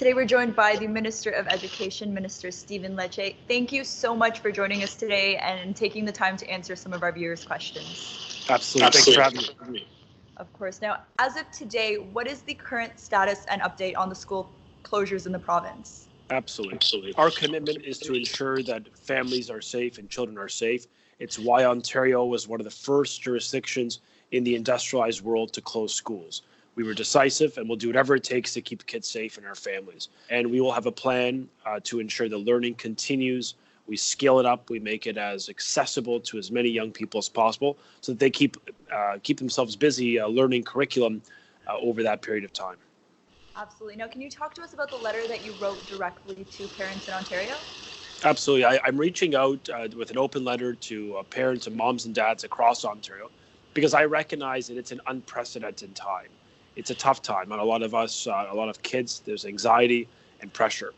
Today we're joined by the Minister of Education, Minister Stephen Lecce. Thank you so much for joining us today and taking the time to answer some of our viewers' questions. Absolutely. Thanks for having me. Of course. Now, as of today, what is the current status and update on the school closures in the province? Absolutely. Our commitment is to ensure that families are safe and children are safe. It's why Ontario was one of the first jurisdictions in the industrialized world to close schools. We were decisive and we'll do whatever it takes to keep the kids safe and our families. And we will have a plan to ensure the learning continues. We scale it up. We make it as accessible to as many young people as possible so that they keep themselves busy learning curriculum over that period of time. Absolutely. Now, can you talk to us about the letter that you wrote directly to parents in Ontario? Absolutely. I'm reaching out with an open letter to parents and moms and dads across Ontario because I recognize that it's an unprecedented time. It's a tough time on a lot of us, a lot of kids. There's anxiety and pressure.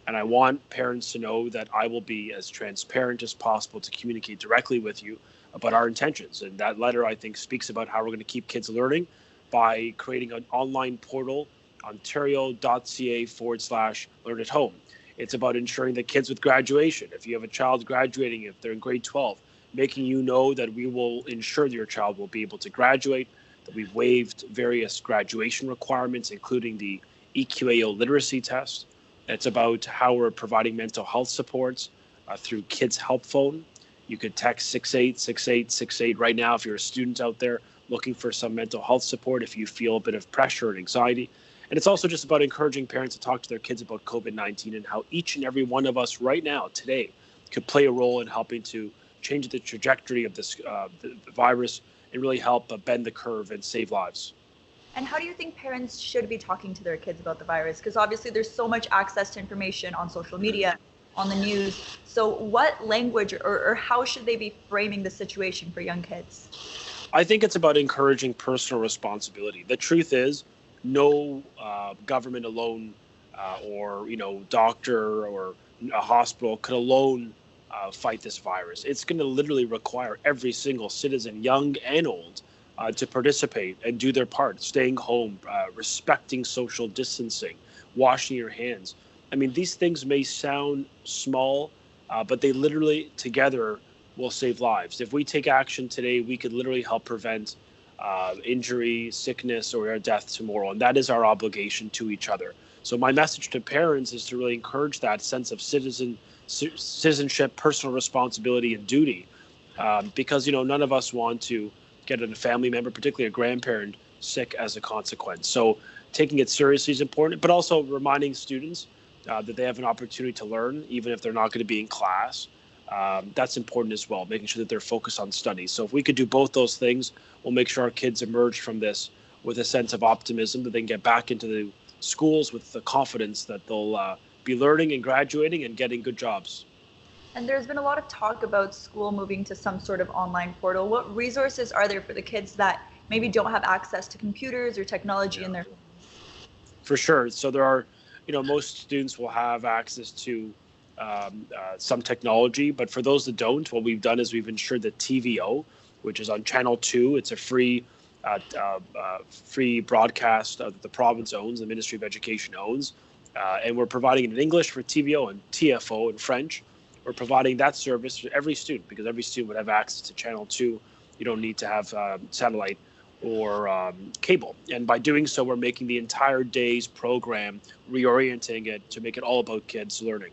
And I want parents to know that I will be as transparent as possible to communicate directly with you about our intentions. And that letter, I think, speaks about how we're going to keep kids learning by creating an online portal, ontario.ca/learn at home. It's about ensuring that kids with graduation, if you have a child graduating, if they're in grade 12, making you know that we will ensure that your child will be able to graduate, that we've waived various graduation requirements, including the EQAO literacy test. It's about how we're providing mental health supports through Kids Help Phone. You could text 686868 right now if you're a student out there looking for some mental health support, if you feel a bit of pressure and anxiety. And it's also just about encouraging parents to talk to their kids about COVID-19 and how each and every one of us right now, today, could play a role in helping to change the trajectory of this the virus and really help bend the curve and save lives. And how do you think parents should be talking to their kids about the virus? Because obviously there's so much access to information on social media, on the news. So what language or how should they be framing the situation for young kids? I think it's about encouraging personal responsibility. The truth is, no government alone or doctor or a hospital could alone fight this virus. It's going to literally require every single citizen, young and old, to participate and do their part, staying home, respecting social distancing, washing your hands. I mean, these things may sound small, but they literally together will save lives. If we take action today, we could literally help prevent injury, sickness, or death tomorrow. And that is our obligation to each other. So my message to parents is to really encourage that sense of citizenship, personal responsibility, and duty, because none of us want to get a family member, particularly a grandparent, sick as a consequence. So taking it seriously is important, but also reminding students that they have an opportunity to learn, even if they're not going to be in class. That's important as well, making sure that they're focused on studies. So if we could do both those things, we'll make sure our kids emerge from this with a sense of optimism, that they can get back into the schools with the confidence that they'll be learning and graduating and getting good jobs. And there's been a lot of talk about school moving to some sort of online portal. What resources are there for the kids that maybe don't have access to computers or technology in their homes? For sure. So there are, most students will have access to some technology, but for those that don't, what we've done is we've ensured that TVO, which is on Channel 2, it's a free broadcast that the province owns, the Ministry of Education owns, and we're providing it in English for TVO and TFO in French. We're providing that service to every student because every student would have access to Channel 2. You don't need to have satellite or cable. And by doing so, we're making the entire day's program, reorienting it to make it all about kids learning.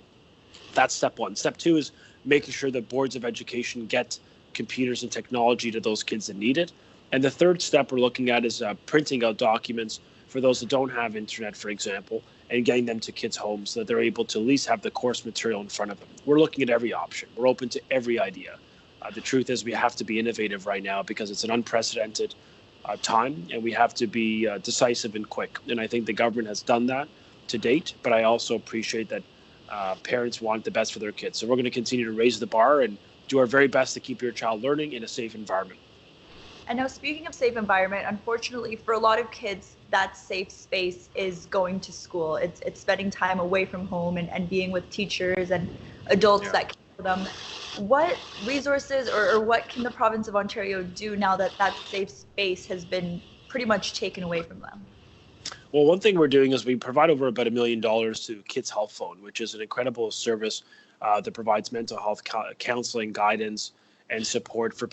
That's step one. Step two is making sure that boards of education get computers and technology to those kids that need it. And the third step we're looking at is printing out documents for those that don't have internet, for example, and getting them to kids' homes so that they're able to at least have the course material in front of them. We're looking at every option. We're open to every idea. The truth is we have to be innovative right now because it's an unprecedented time, and we have to be decisive and quick. And I think the government has done that to date, but I also appreciate that parents want the best for their kids. So we're going to continue to raise the bar and do our very best to keep your child learning in a safe environment. And now, speaking of safe environment, unfortunately, for a lot of kids, that safe space is going to school. It's spending time away from home and being with teachers and adults that care for them. What resources or what can the province of Ontario do now that that safe space has been pretty much taken away from them? Well, one thing we're doing is we provide over about $1 million to Kids Health Phone, which is an incredible service that provides mental health counseling, guidance, and support for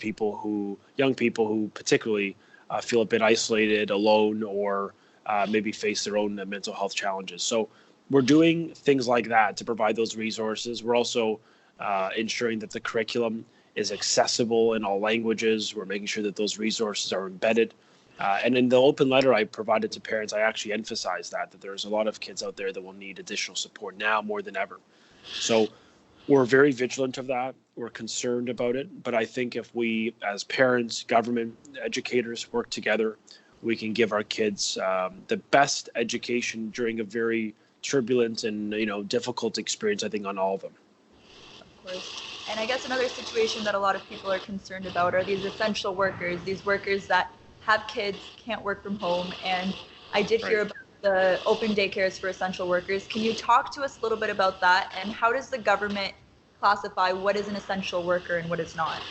young people who particularly feel a bit isolated, alone, or maybe face their own mental health challenges. So we're doing things like that to provide those resources. We're also ensuring that the curriculum is accessible in all languages. We're making sure that those resources are embedded. And in the open letter I provided to parents, I actually emphasized that there's a lot of kids out there that will need additional support now more than ever. So we're very vigilant of that. We're concerned about it. But I think if we, as parents, government, educators, work together, we can give our kids the best education during a very turbulent and difficult experience, I think, on all of them. Of course. And I guess another situation that a lot of people are concerned about are these essential workers, these workers that have kids, can't work from home. And I did hear about the open daycares for essential workers. Can you talk to us a little bit about that? And how does the government classify what is an essential worker and what is not?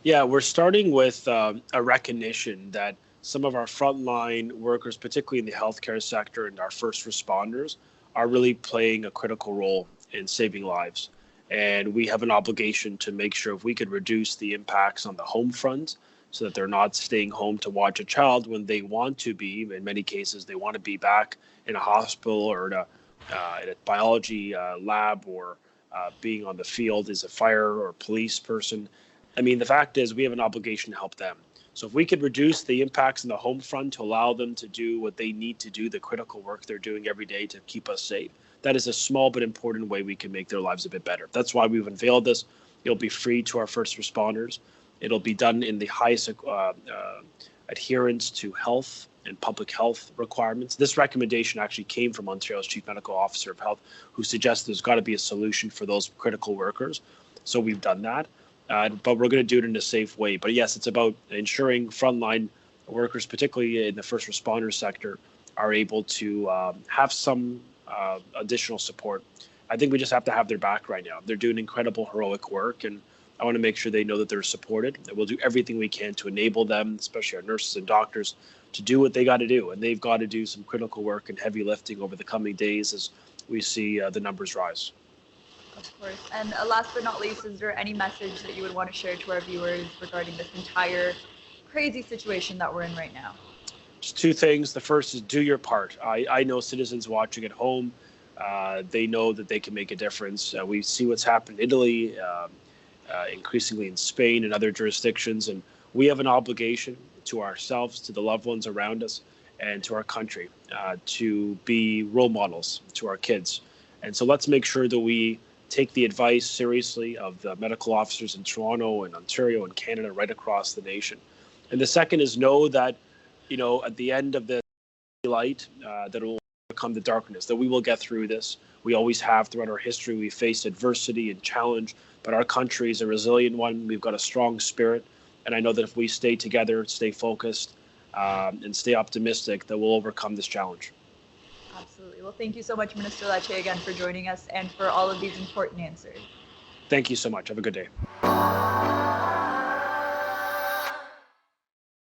Yeah, we're starting with a recognition that some of our frontline workers, particularly in the healthcare sector and our first responders, are really playing a critical role in saving lives. And we have an obligation to make sure if we could reduce the impacts on the home front so that they're not staying home to watch a child when they want to be. In many cases, they want to be back in a hospital or in a biology lab or being on the field as a fire or police person. I mean, the fact is we have an obligation to help them. So if we could reduce the impacts on the home front to allow them to do what they need to do, the critical work they're doing every day to keep us safe, that is a small but important way we can make their lives a bit better. That's why we've unveiled this. It'll be free to our first responders. It'll be done in the highest adherence to health and public health requirements. This recommendation actually came from Ontario's Chief Medical Officer of Health, who suggests there's got to be a solution for those critical workers. So we've done that, but we're going to do it in a safe way. But yes, it's about ensuring frontline workers, particularly in the first responder sector, are able to have some additional support. I think we just have to have their back right now. They're doing incredible, heroic work, and I want to make sure they know that they're supported. And we'll do everything we can to enable them, especially our nurses and doctors, to do what they got to do. And they've got to do some critical work and heavy lifting over the coming days as we see the numbers rise. Of course. And last but not least, is there any message that you would want to share to our viewers regarding this entire crazy situation that we're in right now? Just two things. The first is do your part. I know citizens watching at home, they know that they can make a difference. We see what's happened in Italy, increasingly in Spain and other jurisdictions. And we have an obligation to ourselves, to the loved ones around us, and to our country to be role models to our kids. And so let's make sure that we take the advice seriously of the medical officers in Toronto and Ontario and Canada, right across the nation. And the second is know that, at the end of the light, that it will overcome the darkness, that we will get through this. We always have throughout our history. We faced adversity and challenge, but our country is a resilient one. We've got a strong spirit. And I know that if we stay together, stay focused, and stay optimistic, that we'll overcome this challenge. Absolutely. Well, thank you so much, Minister Lecce, again, for joining us and for all of these important answers. Thank you so much. Have a good day.